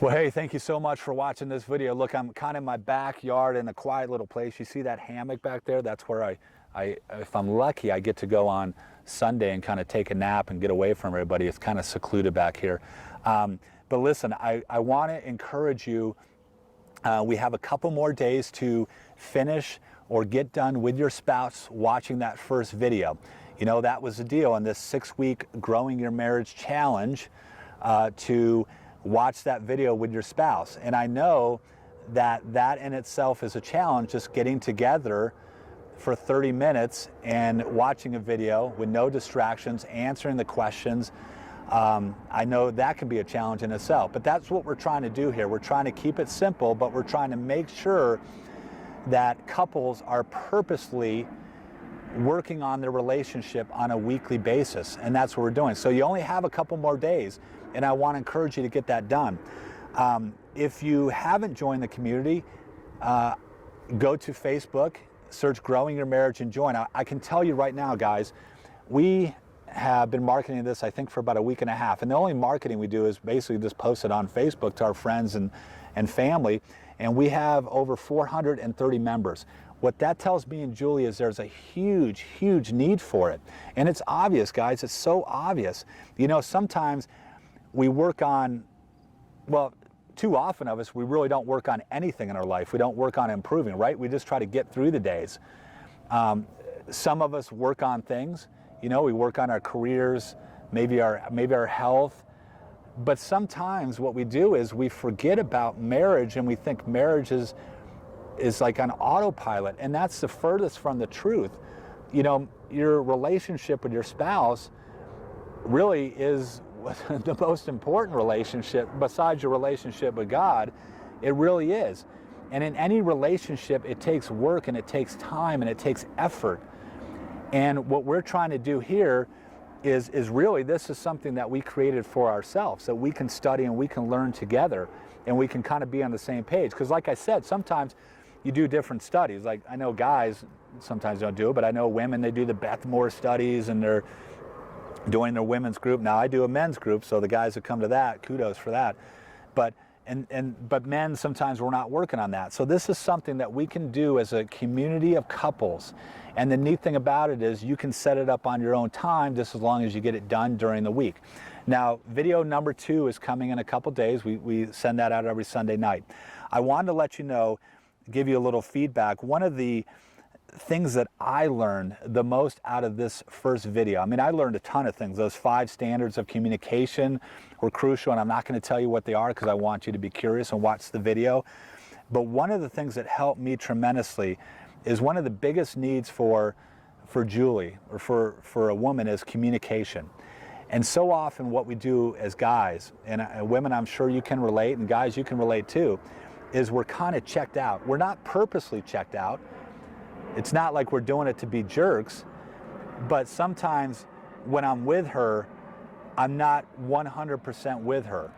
Well, hey, thank you so much for watching this video. Look, I'm kind of in my backyard in a quiet little place. You see that hammock back there? That's where if I'm lucky, I get to go on Sunday and kind of take a nap and get away from everybody. It's kind of secluded back here. But listen, I want to encourage you. We have a couple more days to finish or get done with your spouse watching that first video. You know, that was the deal in this 6-week Growing Your Marriage Challenge, to watch that video with your spouse. And I know that in itself is a challenge, just getting together for 30 minutes and watching a video with no distractions, answering the questions. I know that can be a challenge in itself, but that's what we're trying to do here. We're trying to keep it simple, but we're trying to make sure that couples are purposely working on their relationship on a weekly basis, and that's what we're doing. So you only have a couple more days, and I want to encourage you to get that done. If you haven't joined the community, go to Facebook, search Growing Your Marriage and join. I can tell you right now, guys, we have been marketing this, I think, for about a week and a half, and the only marketing we do is basically just post it on Facebook to our friends and family, and we have over 430 members. What that tells me and Julie is there's a huge, huge need for it. And it's obvious, guys. It's so obvious. You know, sometimes we work on, well, too often of us, we really don't work on anything in our life. We don't work on improving, right? We just try to get through the days. Some of us work on things. You know, we work on our careers, maybe our health. But sometimes what we do is we forget about marriage, and we think marriage is like on autopilot, and that's the furthest from the truth. You know, your relationship with your spouse really is the most important relationship besides your relationship with God. It really is. And in any relationship, it takes work, and it takes time, and it takes effort. And what we're trying to do here is really, this is something that we created for ourselves, that we can study and we can learn together, and we can kind of be on the same page. Because like I said, sometimes you do different studies. Like, I know guys sometimes don't do it, but I know women, they do the Beth Moore studies, and they're doing their women's group. Now I do a men's group, so the guys that come to that, kudos for that. But men, sometimes we're not working on that. So this is something that we can do as a community of couples. And the neat thing about it is you can set it up on your own time, just as long as you get it done during the week. Now, video number 2 is coming in a couple days. We send that out every Sunday night. I wanted to let you know, give you a little feedback. One of the things that I learned the most out of this first video, I mean, I learned a ton of things. Those 5 standards of communication were crucial, and I'm not going to tell you what they are because I want you to be curious and watch the video. But one of the things that helped me tremendously is one of the biggest needs for Julie, or for a woman, is communication. And so often what we do as guys, and women, I'm sure you can relate, and guys, you can relate too, is we're kind of checked out. We're not purposely checked out. It's not like we're doing it to be jerks, but sometimes when I'm with her, I'm not 100% with her.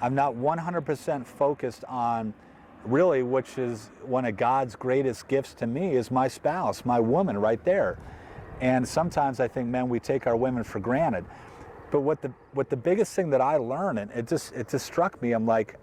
I'm not 100% focused on really, which is one of God's greatest gifts to me, is my spouse, my woman right there. And sometimes I think, men, we take our women for granted. But what the biggest thing that I learned, and it just struck me, I'm like,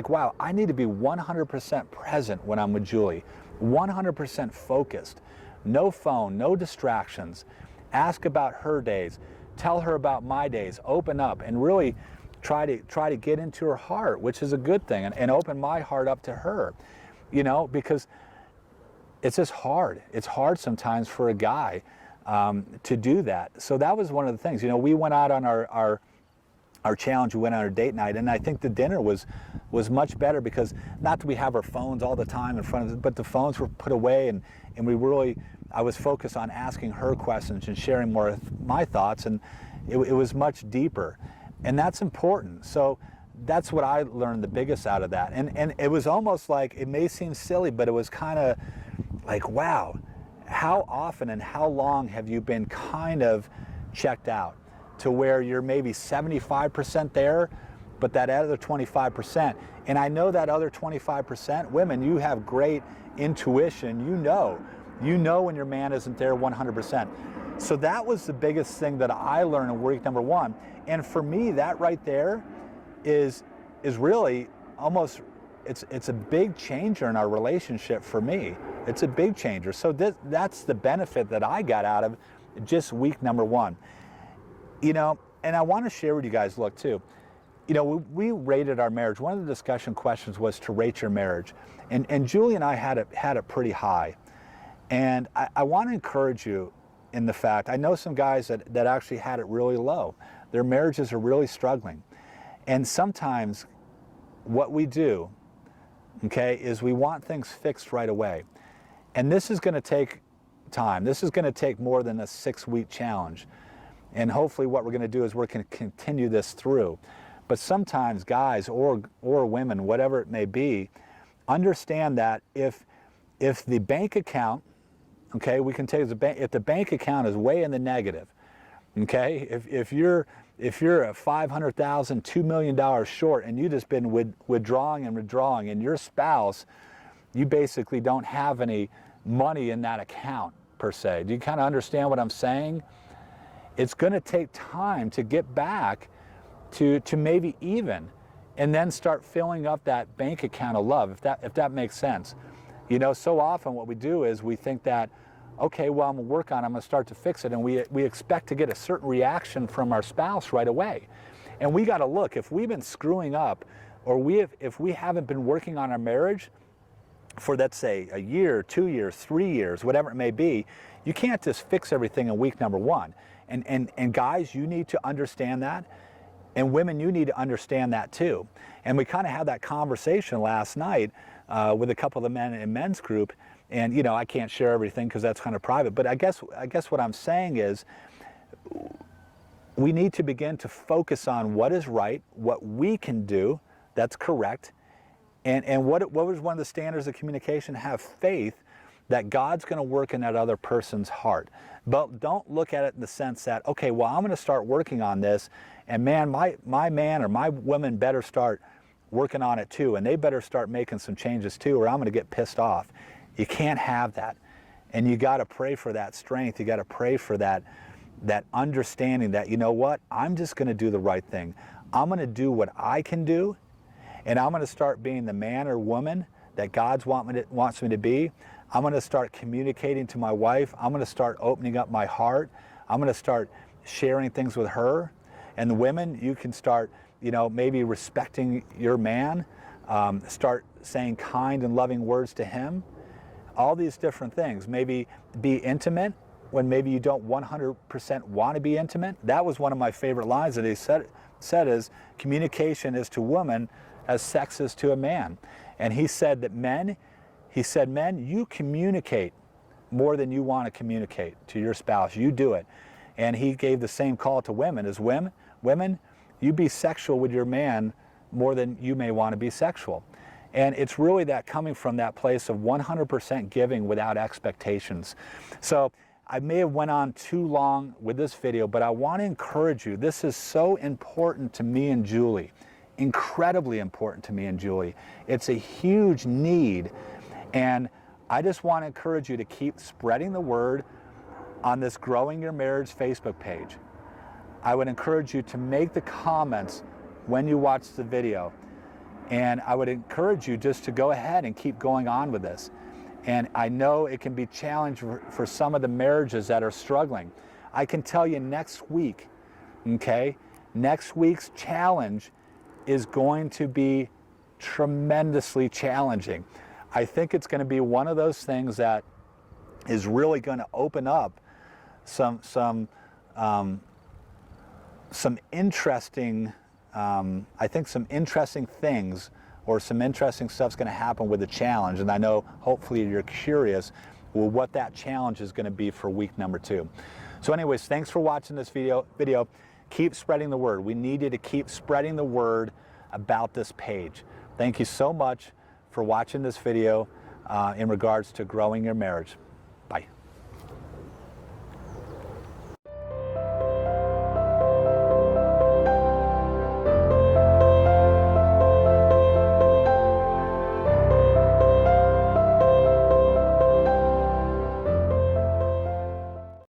wow, I need to be 100% present when I'm with Julie, 100% focused, no phone, no distractions. Ask about her days, tell her about my days, open up, and really try to get into her heart, which is a good thing, and open my heart up to her, you know, because it's just hard. It's hard sometimes for a guy to do that. So that was one of the things. You know, we went out on our challenge, we went on our date night, and I think the dinner was much better, because not that we have our phones all the time in front of us, but the phones were put away, and I was focused on asking her questions and sharing more of my thoughts, and it was much deeper. And that's important. So that's what I learned the biggest out of that. And it was almost like, it may seem silly, but it was kind of like, wow, how often and how long have you been kind of checked out to where you're maybe 75% there, but that other 25%, and I know that other 25%, women, you have great intuition. You know when your man isn't there 100%. So that was the biggest thing that I learned in week number 1. And for me, that right there is really almost, it's a big changer in our relationship for me. It's a big changer. So that's the benefit that I got out of just week number 1. You know, and I want to share with you guys, look too, you know, we rated our marriage. One of the discussion questions was to rate your marriage. And Julie and I had it pretty high. And I want to encourage you in the fact, I know some guys that actually had it really low. Their marriages are really struggling. And sometimes what we do, okay, is we want things fixed right away. And this is going to take time. This is going to take more than a 6-week challenge. And hopefully what we're going to do is we're going to continue this through. But sometimes guys or women, whatever it may be, understand that if the bank account, okay, we can take if the bank account is way in the negative, okay, if you're a $500,000, $2 million short, and you've just been withdrawing and withdrawing, and your spouse, you basically don't have any money in that account per se. Do you kind of understand what I'm saying? It's going to take time to get back to maybe even, and then start filling up that bank account of love, if that makes sense. You know, so often what we do is we think that, okay, well, I'm going to work on it, I'm going to start to fix it, and we expect to get a certain reaction from our spouse right away. And we got to look, if we've been screwing up, or if we haven't been working on our marriage for, let's say, a year, 2 years, 3 years, whatever it may be, you can't just fix everything in week number 1. And guys, you need to understand that. And women, you need to understand that too. And we kind of had that conversation last night with a couple of the men in men's group. And, you know, I can't share everything because that's kind of private. But I guess what I'm saying is we need to begin to focus on what is right, what we can do that's correct. And what was one of the standards of communication? Have faith that God's going to work in that other person's heart. But don't look at it in the sense that, okay, well, I'm going to start working on this, and man, my man or my woman better start working on it too, and they better start making some changes too, or I'm going to get pissed off. You can't have that. And you got to pray for that strength. You got to pray for that understanding that, you know what, I'm just going to do the right thing. I'm going to do what I can do, and I'm going to start being the man or woman that God wants me to be. I'm going to start communicating to my wife. I'm going to start opening up my heart. I'm going to start sharing things with her. And the women, you can start, you know, maybe respecting your man, start saying kind and loving words to him. All these different things. Maybe be intimate when maybe you don't 100% want to be intimate. That was one of my favorite lines that he said is, communication is to women as sex is to a man. And he said that men, you communicate more than you want to communicate to your spouse. You do it. And he gave the same call to women as women, you be sexual with your man more than you may want to be sexual. And it's really that coming from that place of 100% giving without expectations. So I may have went on too long with this video, but I want to encourage you. This is so important to me and Julie, incredibly important to me and Julie. It's a huge need. And I just want to encourage you to keep spreading the word on this Growing Your Marriage Facebook page. I would encourage you to make the comments when you watch the video. And I would encourage you just to go ahead and keep going on with this. And I know it can be challenging for some of the marriages that are struggling. I can tell you next week, okay, next week's challenge is going to be tremendously challenging. I think it's going to be one of those things that is really going to open up some interesting, I think some interesting things, or some interesting stuff's going to happen with the challenge. And I know hopefully you're curious well, what that challenge is going to be for week number 2. So anyways, thanks for watching this video. Keep spreading the word. We need you to keep spreading the word about this page. Thank you so much for watching this video in regards to growing your marriage. Bye.